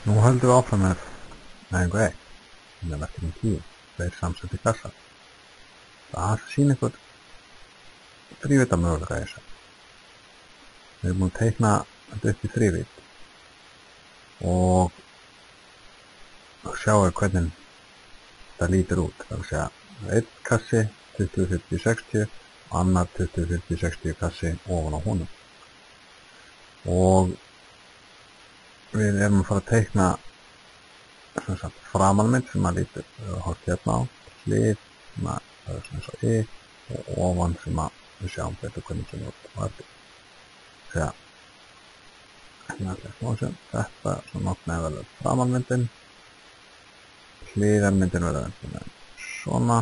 Nú höldum við áfram með næðingu 1, með verkefni 10, tveir samsettir kassar. Það sýnir ykkur þrívita möguleika í þessu. Við erum búin að teikna þetta upp í þrívít og sjáum hvernig þetta lítur út. Það er að segja einn kassi 20, 40, 60 og annar 20, 40, 60 kassi ofan á honum. Og við erum að fara að teikna framanmynd sem að lítur hórt hérna á, hlið sem að það er svona eins og og ofan sem að við sjáum betur hvernig kemur út og eftir. Þetta svona noknaði vel framanmyndin, hliðarmyndin verður einhvern veginn svona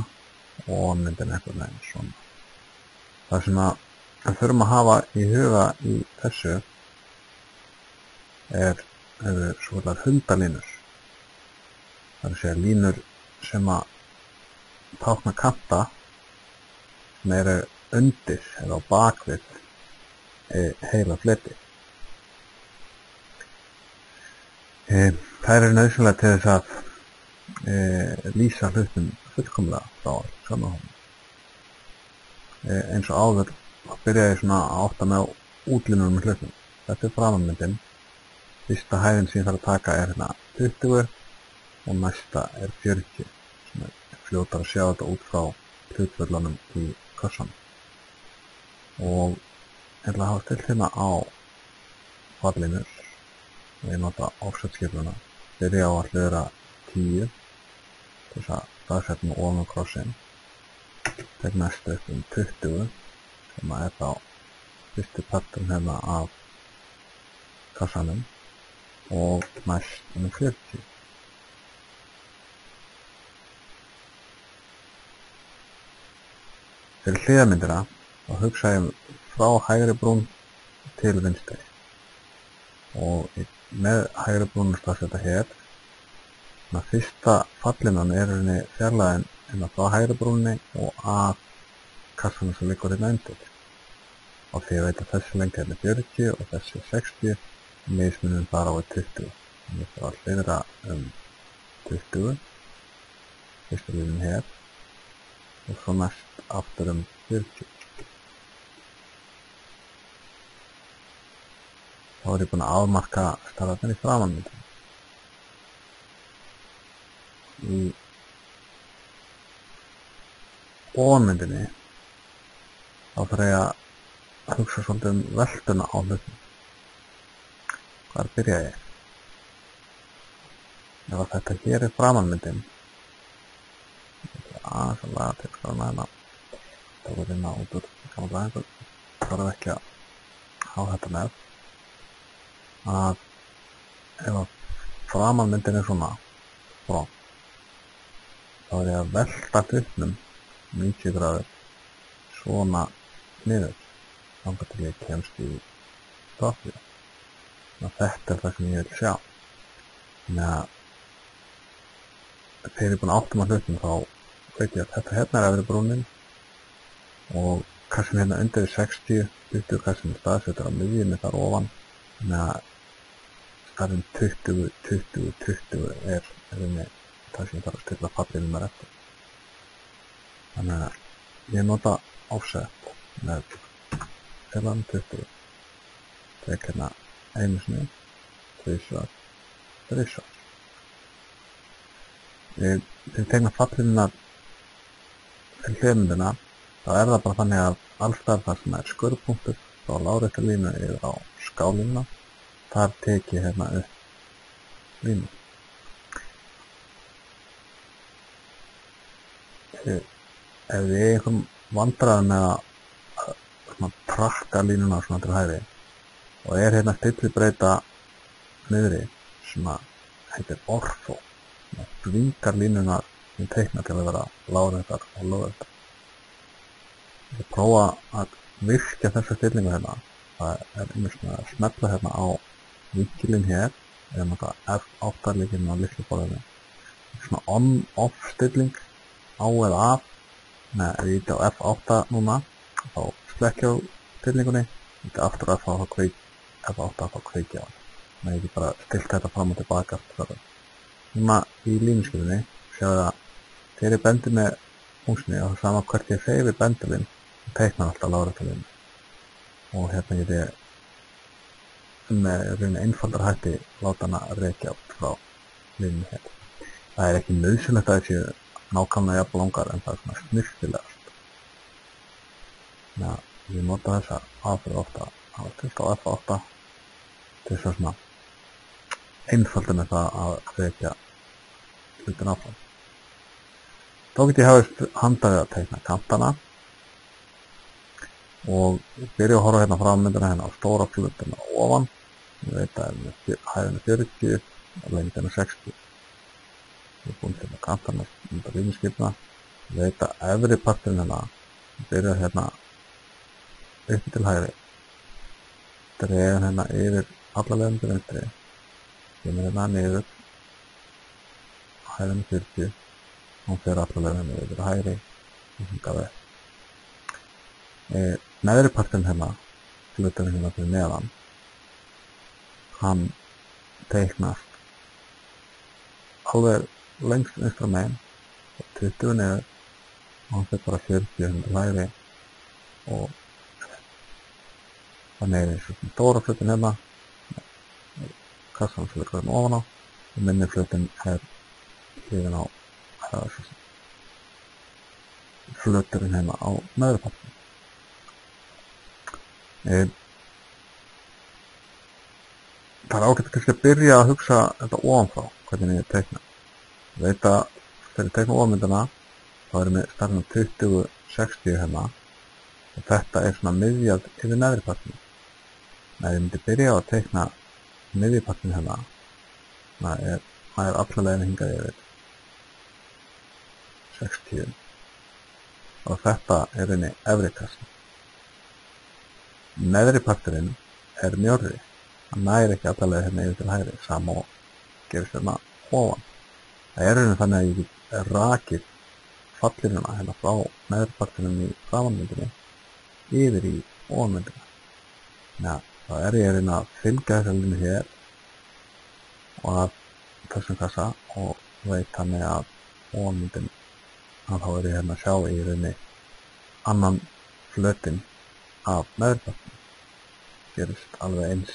og myndin einhvern veginn svona. Það sem að við þurfum að hafa í huga í þessu eru svokallar hundalínur. Það er að segja línur sem að tákna kanta sem eru undir eða á bakvið heila fleti. Það eru nauðsynlega til þess að lýsa hlutum fullkomlega frá samanhóðum. Eins og áður byrjaði ég svona að átta með á útlínunum með hlutum. Þetta er framanmyndin. Fyrsta hæðin sem ég þarf að taka er hérna 20 og næsta er 40. Sem er fljótar að sjá þetta út frá hlutföllunum í kassanum. Og ég ætla að hafa stilt hérna á fallínur og ég nota offsetskipuna. Byrja á að hlera 10 til þess að staðsetja með ofan á krossinn. Tek næstu upp 20 sem er þá fyrstu parturinn hérna af kassanum og næst 40. Fyrir hliðarmyndina þá hugsa ég frá hægri brún til vinstri og með hægri brún staðsetta hér. Þannig að fyrsta fallinan er henni fjarlægin hérna frá hægri brúnni og að kassanum sem liggur hérna undir. Og því ég veit að þessi lengd hérna er 40 og þessi 60, mismunum þar á 20. Þannig að það var hliðra 20, fyrsta línan hér og svo næst aftur 40. Þá er ég búinn að afmarka stærðarnar í framanmyndinni. Í ofanmyndinni þá þarf ég að hugsa svolítið veltuna á hlutum. Hvar byrja ég? Ef þetta hér er framanmyndin, aðeins að laga til skrána hérna, það voru inn á út úr gamla einhver, það þarf ekki að hafa þetta með, að ef að framanmyndin er svona frá, þá er ég að velta hlutnum 90 gráður svona niður, þangað til ég kemst í stoppið. Þetta er það sem ég vil sjá. Þannig að þegar ég er búinn að áttum á hlutum þá veit ég að þetta hérna er efri brúnin og kassin hérna undir er 60, 20 kassin er staðsettur á miðjunni þar ofan. Þannig að starfinn 20, 20, 20 er það sem ég þarf að stilla fallinu eftir. Þannig að ég nota offset með fjarlægin 20. Tek hérna einu sinni, tvisvar, þrisvar. Þegar ég tegna fallinunar til hliðarmyndina, þá er það bara þannig að allstaðar þar sem er skurðpunktur frá láréttu línu yfir á skálínuna, þar tek ég hérna upp línu. Ef ég er einhverjum vandræðum með að trakka línuna svona til hægri og er hérna stillibreyta niðri sem að heitir orþó, sem að vingar línunar sem teikna til að vera láréttar og lóðréttar. Ég prófa að virkja þessa stillingu hérna. Það er einmitt með að smella hérna á vinkilinn hér, eða náttúrulega F8 líkinn á lykliborðinu. Svona on-off stilling, á eða af. Ef ég íti á F8 núna, þá slekki á stillingunni, íti aftur F8 að þá kveiki á hann. ég ekki bara stilt þetta fram og tilbaka aftur. Núna í línuskipinu sjáðu að þegar ég bendi með músni og það sama hvert ég hreyfi bendilinn teiknar alltaf láréttu og hérna get ég með rauninni einfaldar hætti láta hana rekja út frá línunni hérna. Það ekki nauðsynlegt að þessi nákvæmlega jafn langar en það svona snirtilegast. Já, ég nota þessa aðferð ofta á F8 til þess að svona einfalda með það að rekja hlutin áfram. Þá get ég hafist handað við að teikna kantana og byrja að horfa hérna frá myndina hérna á stóra flutina ofan. Ég veit að hæðin 40 og lengdin 60. Ég búinn hérna kantana undan línuskipina. Ég veit að efri parturinn hérna byrja hérna upp til hægri. Dreifin hérna yfir alla leiðum til vinstri. Kemur hérna niður hæðin 40. Hún fer alla leiðum yfir til hægri og hingað upp. Neðri parturinn hérna, fluturinn hérna fyrir neðan, hann teiknast alveg lengst vinstra megin og 20 niður og hann fer bara 40 hundur hægri og þannig eins og stóra flutin hérna kassan fyrir hverjum ofan á og minni flutin hliðin á fluturinn hérna á neðri parturinn. Það ágætt kannski að byrja að hugsa þetta ofanfrá, hvernig ég teikna. Ég veit að þegar ég teikna ofanmyndina þá ég með stærðina 20-60 hérna og þetta svona miðjað yfir neðri partinu. Ef ég myndi byrja að teikna miðji partinu hérna, það alla leiðin hingað yfir 60 og þetta inni efri kassan. Neðri parturinn mjórri, hann næri ekki alla leið hérna yfir til hægri, sama og gerist hérna ofan. Það rauninni þannig að ég get rakið fallirina hérna frá neðri parturinn í framanmyndinni yfir í ofanmyndina. Já, þá ég að reyna að fylgja þessa línu hér og að þessum kassa og veit þannig að ofanmyndin að þá ég hérna að sjá í rauninni annan flötinn af neðripartinu. Gerist alveg eins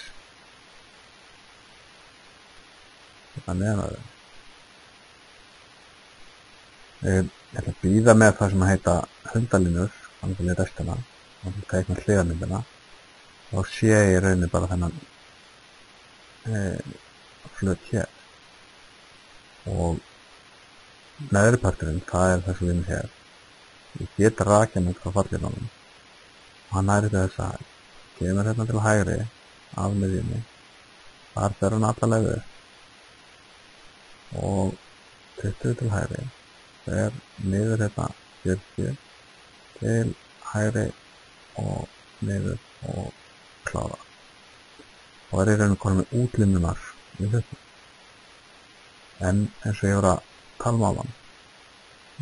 þetta neðanverðu. Ég ætla að bíða með það sem að heita hundalínur, þannig að ég restina og teikna hliðarmyndina og sé ég í rauninni bara þennan flut hér og neðriparturinn, það þessi línu hér. Ég get rakið með frá fallirunum og hann næri þess að kemur hérna til hægri af miðjunni, þar fer hann alla leið upp og 20 til hægri fer niður hérna 40 til hægri og niður og klára. Og ég rauninni konum með útlínunar í hlutum. En eins og ég voru að tala áðan,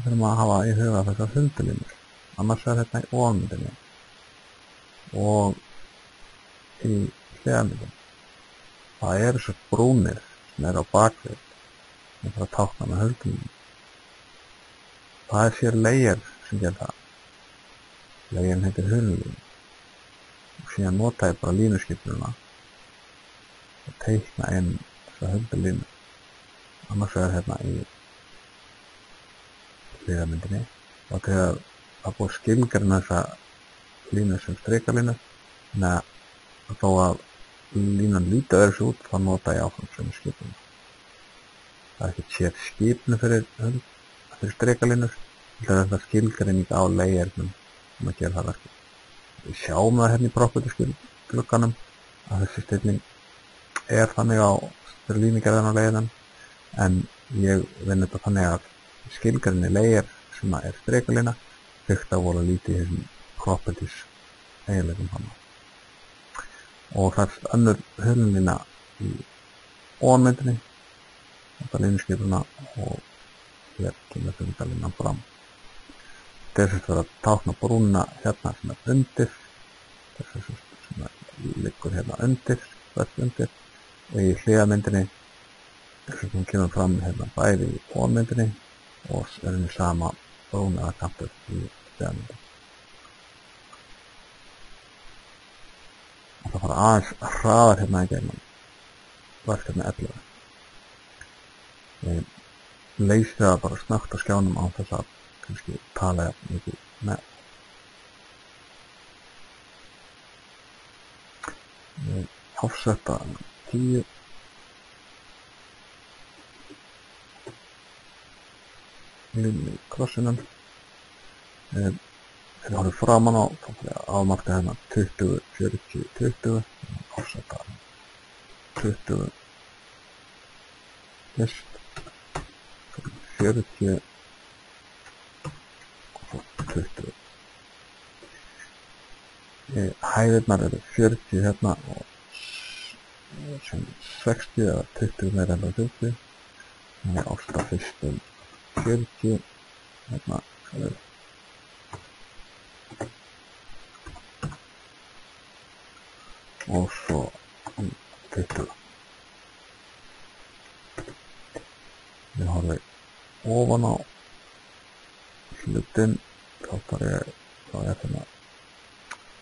þurfum að hafa í huga þessar hundalínur, annars hérna í ofanmyndinni og í hliðarmyndinni. Það svo brúnir sem á bakvið sem þarf að tákna með höldunum. Það sér layer sem gerir það. Layerin heitir hulunlínu og síðan nota ég bara línuskipnuna og teikna inn þessa höldulínu. Annars hérna í hliðarmyndinni og þegar það búið skilgreina þessa línu sem strikalínu, þannig að þó að línan líti öðru svo út, þá nota ég áfram sem skipinu. Það ekki sér skipinu fyrir strikalínur, þetta skilgreining á layernum sem að gera það verkið. Við sjáum það hérna í property glugganum að þessi stilling þannig á línugerðan á layernum, en ég vinn þetta þannig að skilgreini layer sem að strikalína byggt á voru lítið í þessum properties eiginleikum hann. Og það önnur hulunlína í ofanmyndinni, þetta línuskipuna og hér kemur hundalínan fram. Þess að vera að tákna brúnina hérna sem undir, þess að sem liggur hérna undir, þess undir, og í hliðamyndinni sem kemur fram hérna bæði í ómyndinni og henni sama brúnaða kantur í hliðamyndinni. Það fara aðeins hraðar hérna í gegnum verkefni 11. Ég leysi það bara snöggt á skjánum án þess að kannski tala mikið með. Ég offsetta 10 í krossinum. Þegar ég horfði framan á þá fyrir að afmarka hérna 20, 40, 20 offsetta 20 fyrst 40 og svo 20. Hæðirnar eru 40 hérna og sem 60 eða 20 meira en 20. Þannig að ásta fyrst 40 hérna og svo 20. Ég horfi ofan á hlutinn, þá er hérna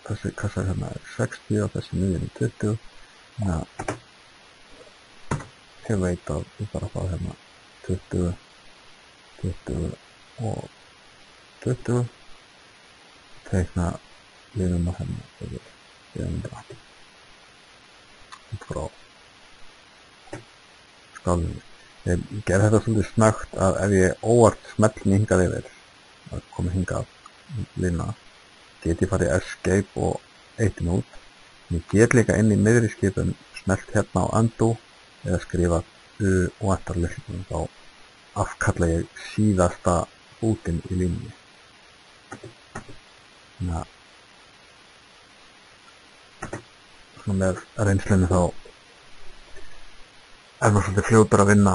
þessi kassa hérna 60 og þessi miðjum 20. Þannig að ég veit að ég bara fá hérna 20, 20 og 20. Teikna línuna hérna yfir út frá skálinu. Ég gerði þetta svolítið snöggt að ef ég óvart smelli hingað yfir að koma hingað lína, get ég farið escape og eitt út. Ég get líka inn í miðri skipun smellt hérna á undo eða skrifa U og eftir lyklinum, þá afkalla ég síðasta bútinn í línunni. Þannig að svona með reynslunni þá maður svolítið fljótur að vinna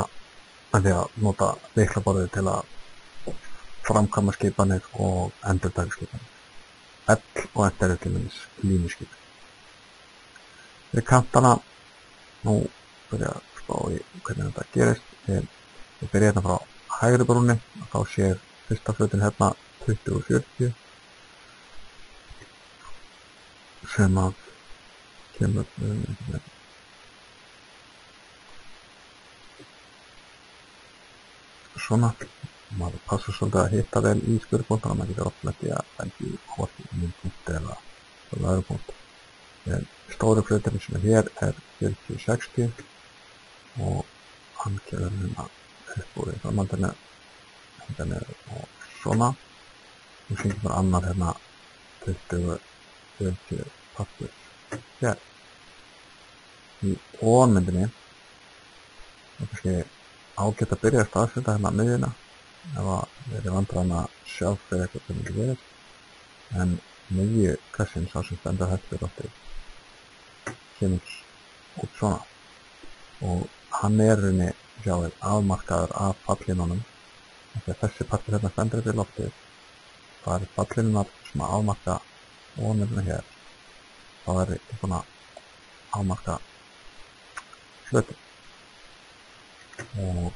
með því að nota lyklaborðið til að framkvæma skipanir og endurtaka skipanir. L og eftir er til dæmis línuskipun. Við kantana, nú byrja að spá í hvernig þetta gerist. Ég byrja hérna frá hægri brúnni og þá sér fyrsta flutin hérna 20 og 40 sem að kemur svona. Maður passa svolítið að hitta vel í skurðbúntana, maður getur oft með því að bæði hvort í minn punkt eða öðru punkt. Stóri fluturinn sem er hér er 40-60 og hann kemur hérna upp úr í framhaldinu hérna og svona. Nú syngjum bara annar hérna 20-40 partur hér. Í óanmyndinni er kannski ágætt að byrja að staðsetja hérna miðjuna ef að við erum vandræðin að sjá fyrir eitthvað sem ekki verið, en miðju kassin sá sem stendur hættur átti kemur út svona og hann er rauninni sjáið afmarkaður af fallínunum. Þegar þessi partur hérna stendur upp í loftið, það eru fallínunar sem að afmarka óanmyndina hér, þá er ég búin að afmarka hluti og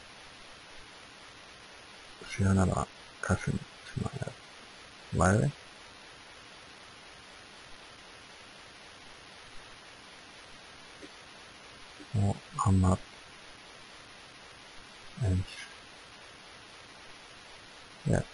síðan er það kassin sem er lægri og annar eins hér.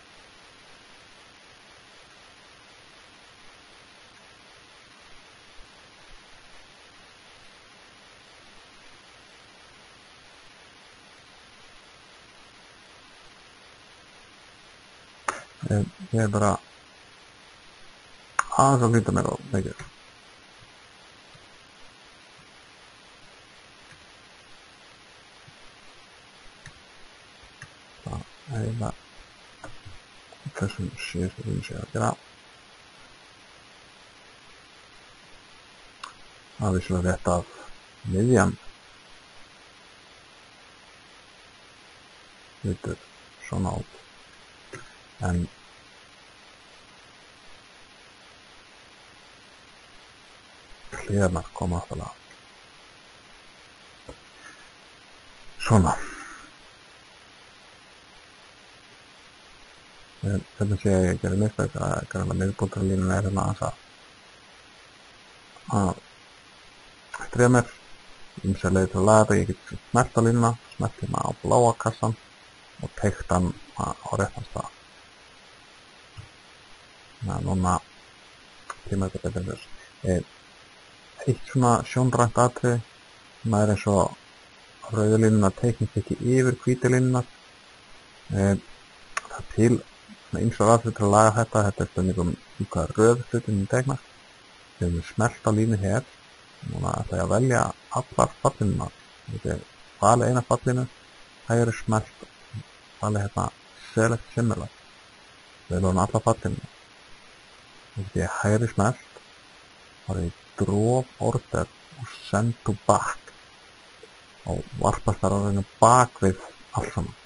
Ég er bara aðeins að líta mér á mikið. Það er það þessum síðustu sem ég að gera. Það er vissulega rétt af miðjan lítur svona út, en hliðarnar koma aftalega. Svona. Hérna sé ég gerði mistök að greinlega miðbúntarlínuna hérna að stríða mér. Ýmsar leiðir til að laga þetta. Ég get smelt á línuna, smelt hérna á bláa kassan og teygt hann á réttan stað. Núna kemur þetta betur þess. Eitt svona sjónrænt atriði sem er eins og rauðu línuna teiknist ekki yfir hvítu línuna. Það er til ýmsar atriði til að laga þetta. Þetta er spurningum í hvaða röð hlutin teiknast. Þegar við smelt á línu hér, núna ætla ég að velja allar fallinunar. Þetta er valið eina fallinu, hægri smelt, valið hérna select similar. Við erum allar fallinunar. Þetta er hægri smelt, þá er ég draw order og send to back og varpast þar orðinu bak við allt saman.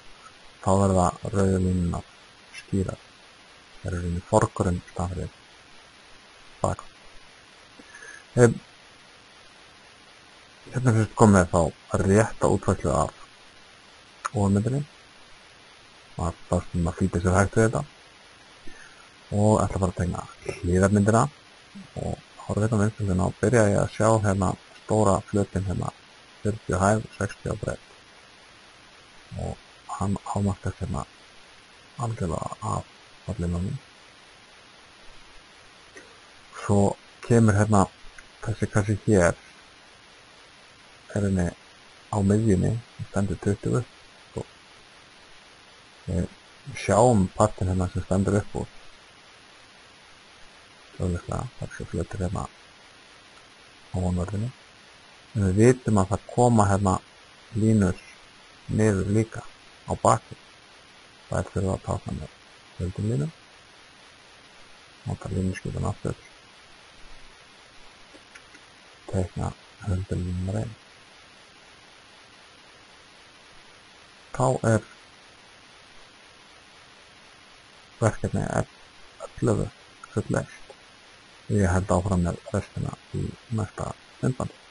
Þá verða rauðu línunar skýrar. Það er í forgrunn staðfyrir bak. Hérna fyrst komið þá rétta útfærslu af ofurmyndinni. Það sem að flýta sér hægt við þetta. Og ætla að fara að tegna hliðarmyndina og horfið þetta vinstri og byrja ég að sjá hérna stóra flötinn hérna 40 hæð, 60 á breidd. Og hann ámarkast hérna algjörlega af fallinunum. Svo kemur hérna þessi kassi hér er henni á miðjunni, stendur 20 upp og við sjáum partinn hérna sem stendur upp úr hljóðlislega, það er svo flötur hérna á vonvörðinu en við vitum að það koma hérna línur niður líka á baki. Það er fyrir að tákna með höldum línum nota línuskipan aftur teikna höldum línum reyn. Þá er verkefni 11 fullleist. Ég held áfram með restina í næsta myndbandi.